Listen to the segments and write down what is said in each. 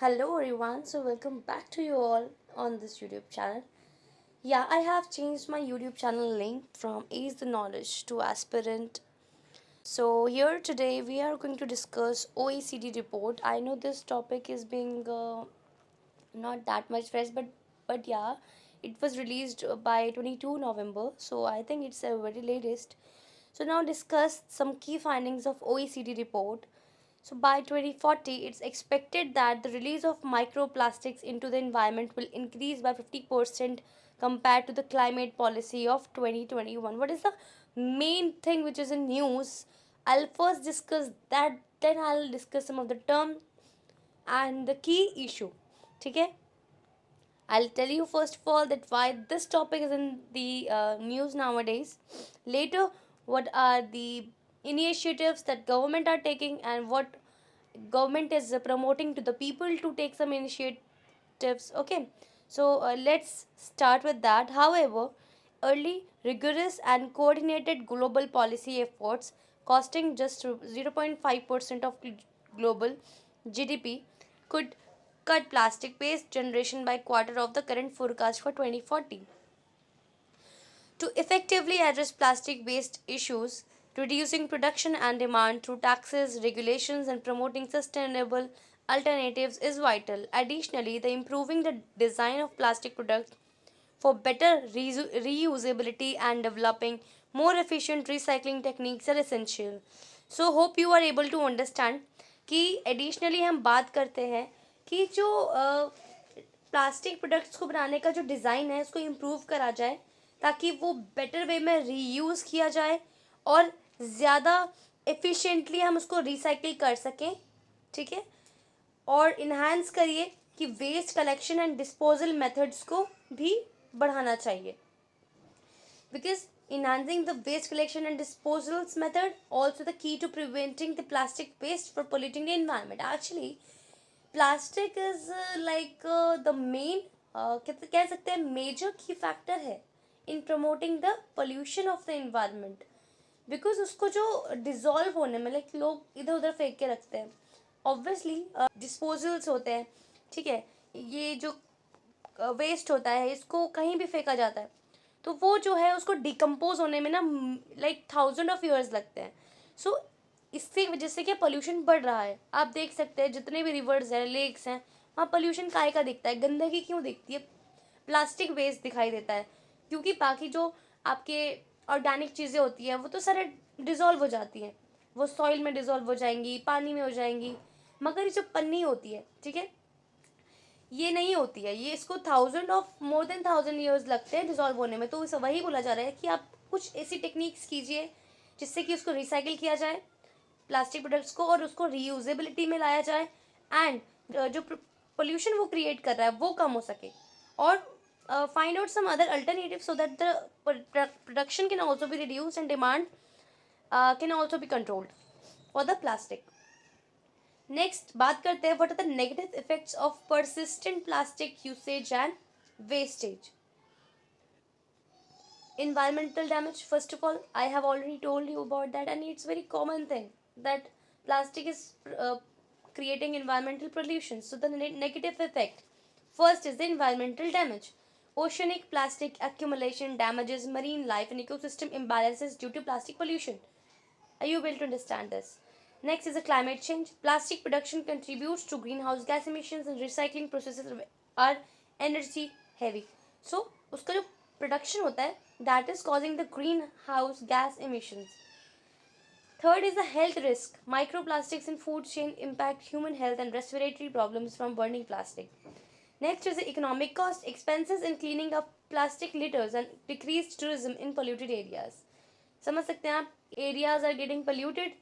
Hello everyone, so welcome back to you all on this YouTube channel. Yeah, I have changed my YouTube channel link from Ace the Knowledge to Aspirant. So here today we are going to discuss OECD report. I know this topic is being not that much fresh, but yeah, it was released by 22 November, so I think it's a very latest. So now discuss some key findings of OECD report. So by 2040, it's expected that the release of microplastics into the environment will increase by 50% compared to the climate policy of 2021. What is the main thing which is in news? I'll first discuss that, then I'll discuss some of the term and the key issue. Okay, I'll tell you first of all that why this topic is in the news nowadays. Later, what are the initiatives that government are taking and what government is promoting to the people to take some initiatives. Okay, so let's start with that. However, early, rigorous, and coordinated global policy efforts costing just 0.5% of global GDP could cut plastic waste generation by quarter of the current forecast for 2040. To effectively address plastic waste issues, reducing production and demand through taxes, regulations, and promoting sustainable alternatives is vital. Additionally, the improving the design of plastic products for better reusability and developing more efficient recycling techniques are essential. So hope you are able to understand कि additionally हम बात करते हैं कि जो plastic products को बनाने का जो डिज़ाइन है उसको इम्प्रूव करा जाए ताकि वो बेटर वे में रीयूज़ किया जाए और ज़्यादा एफिशिएंटली हम उसको रिसाइकिल कर सकें. ठीक है, और इन्हांस करिए कि waste collection and disposal methods को भी बढ़ाना चाहिए. Because enhancing the waste collection and disposals method also the key to preventing the plastic waste for polluting the environment. Actually, plastic is the main कह सकते हैं major की factor है इन promoting the pollution of the environment. Because उसको जो dissolve होने में like लोग इधर उधर फेंक के रखते हैं. ऑब्वियसली डिस्पोजल्स होते हैं. ठीक है, ये जो वेस्ट होता है इसको कहीं भी फेंका जाता है तो वो जो है उसको डिकम्पोज होने में ना लाइक थाउजेंड ऑफ ईयर्स लगते हैं. सो इसकी वजह से क्या पोल्यूशन बढ़ रहा है. आप देख सकते हैं जितने भी रिवर्स हैं, लेक्स हैं, वहाँ पोल्यूशन काहे का दिखता है, गंदगी क्यों दिखती है, प्लास्टिक वेस्ट दिखाई देता है. क्योंकि बाकी जो आपके ऑर्गेनिक चीज़ें होती हैं वो तो सारे डिज़ोल्व हो जाती हैं, वो सॉइल में डिज़ोल्व हो जाएंगी, पानी में हो जाएंगी. मगर ये जो पन्नी होती है, ठीक है, ये नहीं होती है. ये इसको thousand of more than thousand years लगते हैं डिजॉल्व होने में. तो इसे वही बोला जा रहा है कि आप कुछ ऐसी टेक्निक्स कीजिए जिससे कि उसको रिसाइकिल किया जाए प्लास्टिक प्रोडक्ट्स को और उसको रीयूजेबिलिटी में लाया जाए एंड जो पोल्यूशन वो क्रिएट कर रहा है वो कम हो सके. और find out some other alternative so that the production can also be reduced and demand can also be controlled for the plastic. Next बात करते हैं what are the negative effects of persistent plastic usage and wastage. Environmental damage, first of all, I have already told you about that, and it's very common thing that plastic is creating environmental pollution. So the negative effect first is the environmental damage. Oceanic plastic accumulation damages marine life and ecosystem imbalances due to plastic pollution. Are you able to understand this? Next is the climate change. Plastic production contributes to greenhouse gas emissions and recycling processes are energy heavy. So उसका जो production होता है that is causing the greenhouse gas emissions. Third is the health risk. Microplastics in food chain impact human health and respiratory problems from burning plastic. Next is the economic cost. Expenses in cleaning up plastic litters and decreased tourism in polluted areas. समझ सकते हैं आप, areas are getting polluted,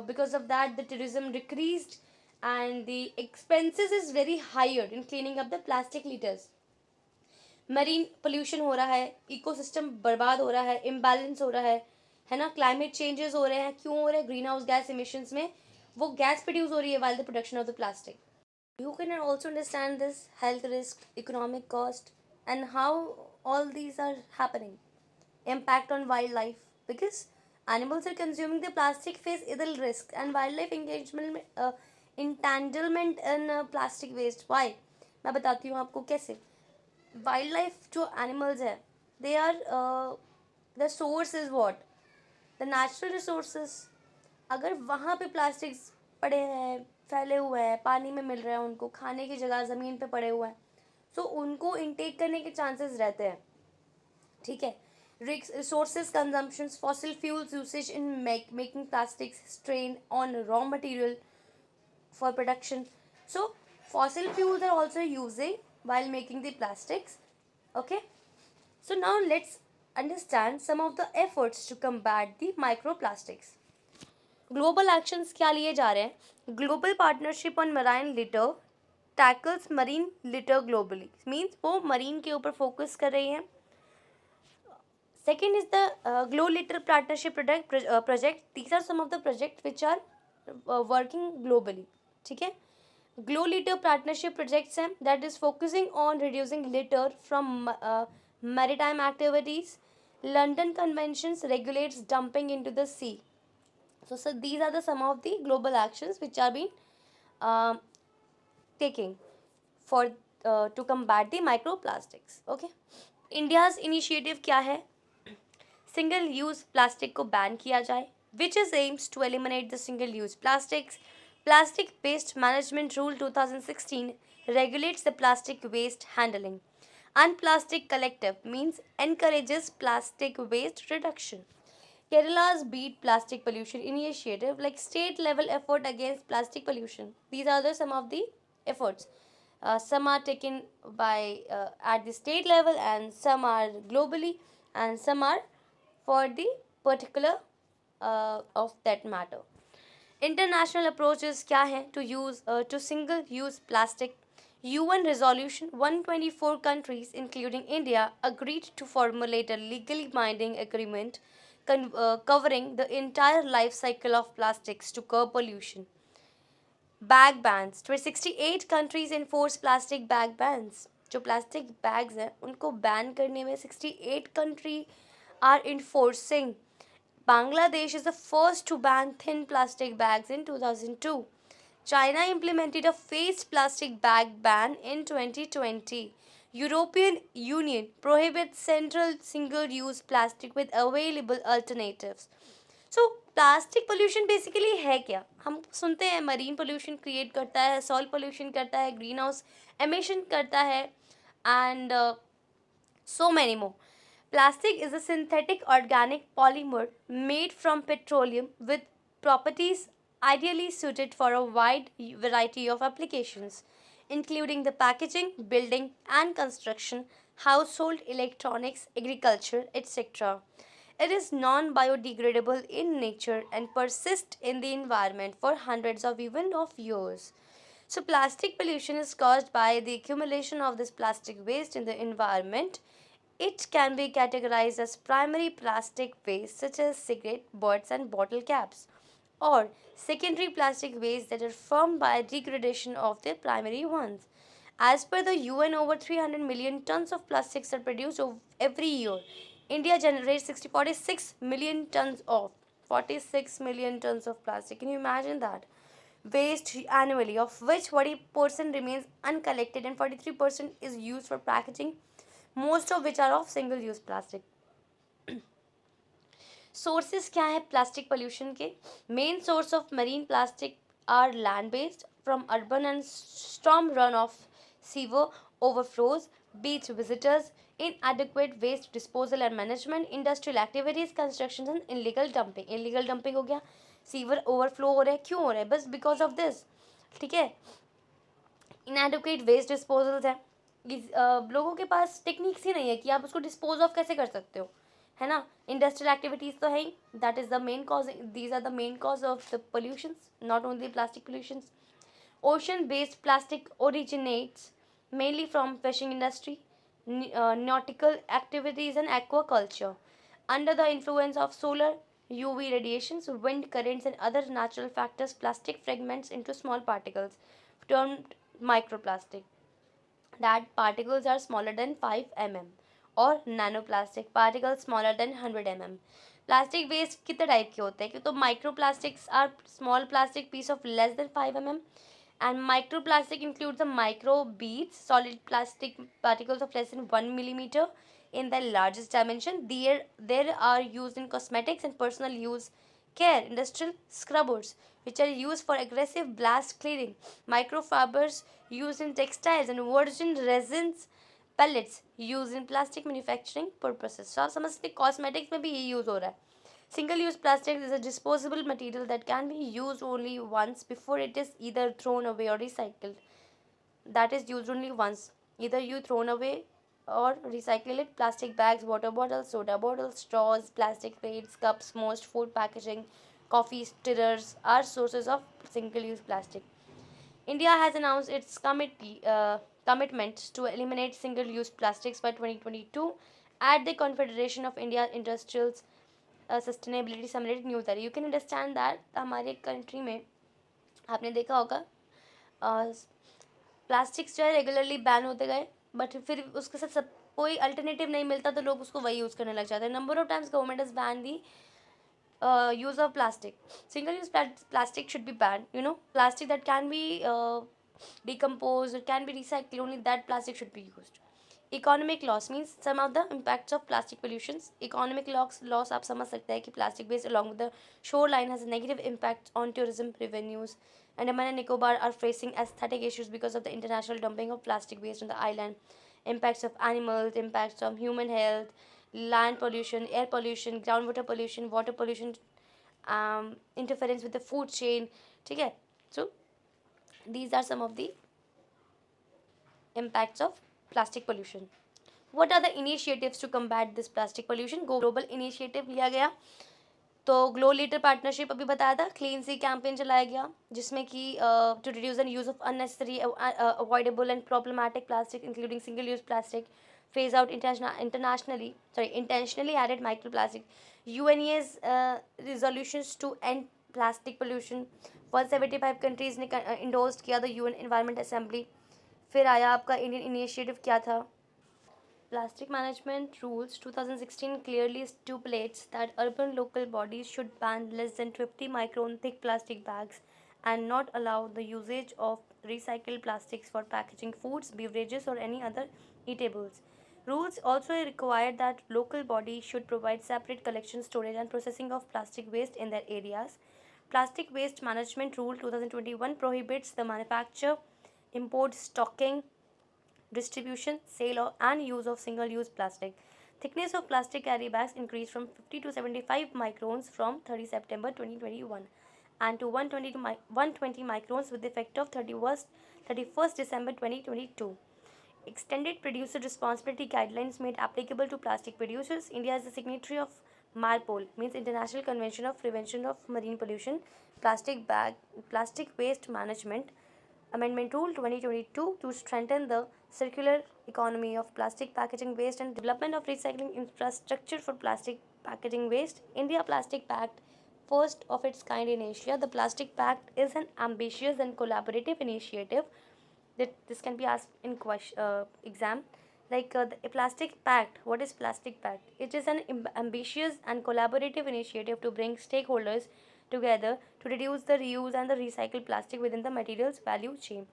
because of that the tourism decreased and the expenses is very higher in cleaning up the plastic litters. Marine pollution हो रहा है, ecosystem बर्बाद हो रहा है, इम्बैलेंस हो रहा है ना. क्लाइमेट चेंजेस हो रहे हैं, क्यों हो रहे हैं, ग्रीन हाउस गैस इमिशंस में वो गैस प्रोड्यूस हो रही है while the production of the plastic. You can also understand this health risk, economic cost, and how all these are happening. Impact on wildlife, because animals are consuming the plastic face ill risk and wildlife entanglement in plastic waste, why, मैं बताती हूँ आपको कैसे. Wild life जो animals है, they are the source is what, the natural resources. अगर वहाँ पे प्लास्टिक्स पड़े हैं, फैले हुए हैं, पानी में मिल रहे हैं, उनको खाने की जगह ज़मीन पे पड़े हुए हैं, तो उनको इनटेक करने के चांसेस रहते हैं. ठीक है. Resources consumptions, fossil fuels usage in making plastics, strain on raw material for production. So fossil fuels are also using while making the plastics. Okay. So now let's understand some of the efforts to combat the microplastics. Global actions क्या लिए जा रहे हैं? Global partnership on marine litter tackles marine litter globally. Means वो marine के ऊपर focus कर रही हैं. Second is the Glow Litter Partnership project. These are some of the projects which are working globally. ठीक है. Glow Litter Partnership projects हैं that is focusing on reducing litter from maritime activities. London Conventions regulates dumping into the sea. So these are the some of the global actions which are being uh, taking for to combat the microplastics. Okay. India's initiative क्या है? Single use plastic को ban किया जाए, which is aims to eliminate the single use plastics. Plastic waste management rule 2016 regulates the plastic waste handling. Unplastic collective means encourages plastic waste reduction. Kerala's Beat Plastic Pollution Initiative, like state level effort against plastic pollution. These are the some of the efforts. Some are taken by at the state level, and some are globally, and some are for the particular of that matter. International approaches क्या है to use to single use plastic. UN resolution 124 countries including India agreed to formulate a legally binding agreement covering the entire life cycle of plastics to curb pollution. Bag bans. 68 countries enforce plastic bag bans. जो plastic bags हैं उनको ban करने में 68 country are enforcing. Bangladesh is the first to ban thin plastic bags in 2002. China implemented a phased plastic bag ban in 2020. European Union prohibits central single-use plastic with available alternatives. So plastic pollution basically है क्या? हम सुनते हैं marine pollution create करता है, soil pollution करता है, green house emission करता है, and so many more. Plastic is a synthetic organic polymer made from petroleum with properties ideally suited for a wide variety of applications, including the packaging, building and construction, household electronics, agriculture, etc. It is non-biodegradable in nature and persists in the environment for hundreds of even of years. So plastic pollution is caused by the accumulation of this plastic waste in the environment. It can be categorized as primary plastic waste such as cigarette butts and bottle caps, or secondary plastic waste that are formed by degradation of their primary ones. As per the UN, over 300 million tons of plastics are produced every year. India generates 46 million tons of 46 million tons of plastic. Can you imagine that? Waste annually, of which 40% remains uncollected and 43% is used for packaging, most of which are of single use plastic. Sources क्या है plastic pollution के? Main source of marine plastic are land based from urban and storm runoff, sewer overflows, beach visitors, inadequate waste disposal and management, industrial activities, construction and illegal dumping. illegal dumping हो गया, sewer overflow हो रहा है, क्यों हो रहा है? बस बिकॉज ऑफ दिस. ठीक है. inadequate waste disposals है, लोगों के पास टेक्निक्स ही नहीं है कि आप उसको डिस्पोज ऑफ कैसे कर सकते हो, है ना. इंडस्ट्रियल एक्टिविटीज़ तो है ही, that is the main cause. These are the main cause of the pollutions, not only plastic pollutions. Ocean based plastic originates mainly from fishing industry, nautical activities and aquaculture. Under the influence of solar, UV radiations, wind currents and other natural factors, plastic fragments into small particles termed microplastic. That particles are smaller than 5 mm, or nanoplastic particles smaller than 100 mm. Plastic waste कितने type के होते हैं? कि तो microplastics are small plastic piece of less than 5 mm. And microplastic includes the micro beads, solid plastic particles of less than 1 millimeter in their largest dimension. There are used in cosmetics and personal use care, industrial scrubbers, which are used for aggressive blast clearing, microfibers used in textiles, and virgin resins pellets used in plastic manufacturing purposes. So आप समझ सकते cosmetics में भी ये use हो रहा है. Single use plastic is a disposable material that can be used only once before it is either thrown away or recycled. That is used only once. Either you thrown away or recycle it. Plastic bags, water bottles, soda bottles, straws, plastic plates, cups, most food packaging, coffee stirrers are sources of single use plastic. India has announced its commitment to eliminate single use plastics by 2022 at the Confederation of India Industrials sustainability summit new था. You can understand that हमारे country में आपने देखा होगा plastics जो है regularly ban होते गए, बट फिर उसके साथ सब कोई अल्टरनेटिव नहीं मिलता तो लोग उसको वही यूज़ करने लग जाते हैं. Number of times government is ban the use of plastic. Single use plastic should be banned. You know, plastic that can be decomposed, it can be recycled, only that plastic should be used. Economic loss means some of the impacts of plastic pollutions. Economic loss आप समझ सकते हैं कि plastic waste along with the shoreline has a negative impact on tourism revenues. Andaman and Nicobar are facing aesthetic issues because of the international dumping of plastic waste on the island. Impacts of animals, impacts on human health, land pollution, air pollution, groundwater pollution, water pollution, interference with the food chain. ठीक है. So these are some of the impacts of plastic pollution. What are the initiatives to combat this plastic pollution? Global initiative लिया गया. तो glow litre partnership अभी बताया था. Clean सी campaign चलाया गया जिसमें कि to reduce and use of unnecessary avoidable and problematic plastic including single use plastic, phase out intentionally added microplastic. UNE's resolutions to end plastic pollution. 175 countries ने endorsed किया the UN Environment Assembly. फिर आया आपका Indian initiative क्या था. Plastic Management Rules 2016 clearly stipulates that urban local bodies should ban less than 50 micron thick plastic bags and not allow the usage of recycled plastics for packaging foods, beverages, or any other eatables. Rules also require that local bodies should provide separate collection, storage, and processing of plastic waste in their areas. Plastic Waste Management Rule 2021 prohibits the manufacture, import, stocking, distribution, sale, and use of single-use plastic. Thickness of plastic carry bags increased from 50 to 75 microns from 30 September 2021 and to 120 microns with effect of 31st December 2022. Extended Producer Responsibility Guidelines made applicable to plastic producers. India is a signatory of MARPOL, means International Convention of Prevention of Marine Pollution, Plastic Waste Management Amendment Rule 2022 to strengthen the circular economy of plastic packaging waste and development of recycling infrastructure for plastic packaging waste. India Plastic Pact, first of its kind in Asia. The Plastic Pact is an ambitious and collaborative initiative that this can be asked in exam. The Plastic Pact. What is Plastic Pact? It is an ambitious and collaborative initiative to bring stakeholders together to reduce the reuse and the recycle plastic within the materials value chain.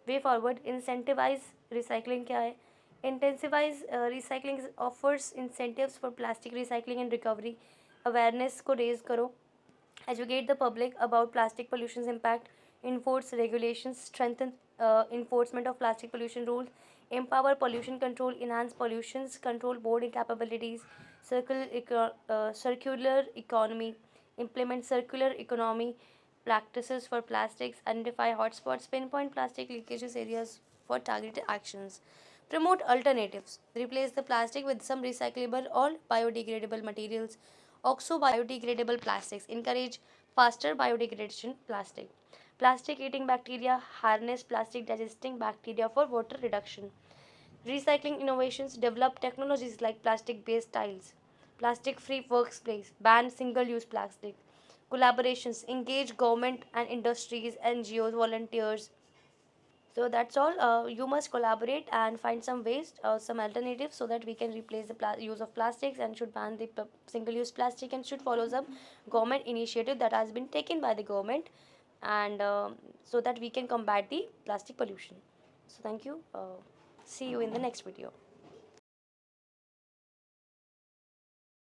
Way forward, incentivize recycling क्या है? Intensifies recycling offers incentives for plastic recycling and recovery. Awareness को raise करो. Educate the public about plastic pollution's impact. Enforce regulations. Strengthen enforcement of plastic pollution rules. Empower pollution control. Enhance pollutions control board capabilities. Circular economy. Implement circular economy practices for plastics, identify hotspots, pinpoint plastic leakages areas for targeted actions. Promote alternatives. Replace the plastic with some recyclable or biodegradable materials. Oxo biodegradable plastics. Encourage faster biodegradation plastic. Plastic eating bacteria harness plastic digesting bacteria for water reduction. Recycling innovations develop technologies like plastic based tiles. Plastic free workplace. Ban single use plastic. Collaborations. Engage government and industries, NGOs, volunteers. So that's all. You must collaborate and find some ways, some alternatives so that we can replace the use of plastics and should ban the single use plastic and should follow some government initiative that has been taken by the government and so that we can combat the plastic pollution. So thank you. See you in the next video.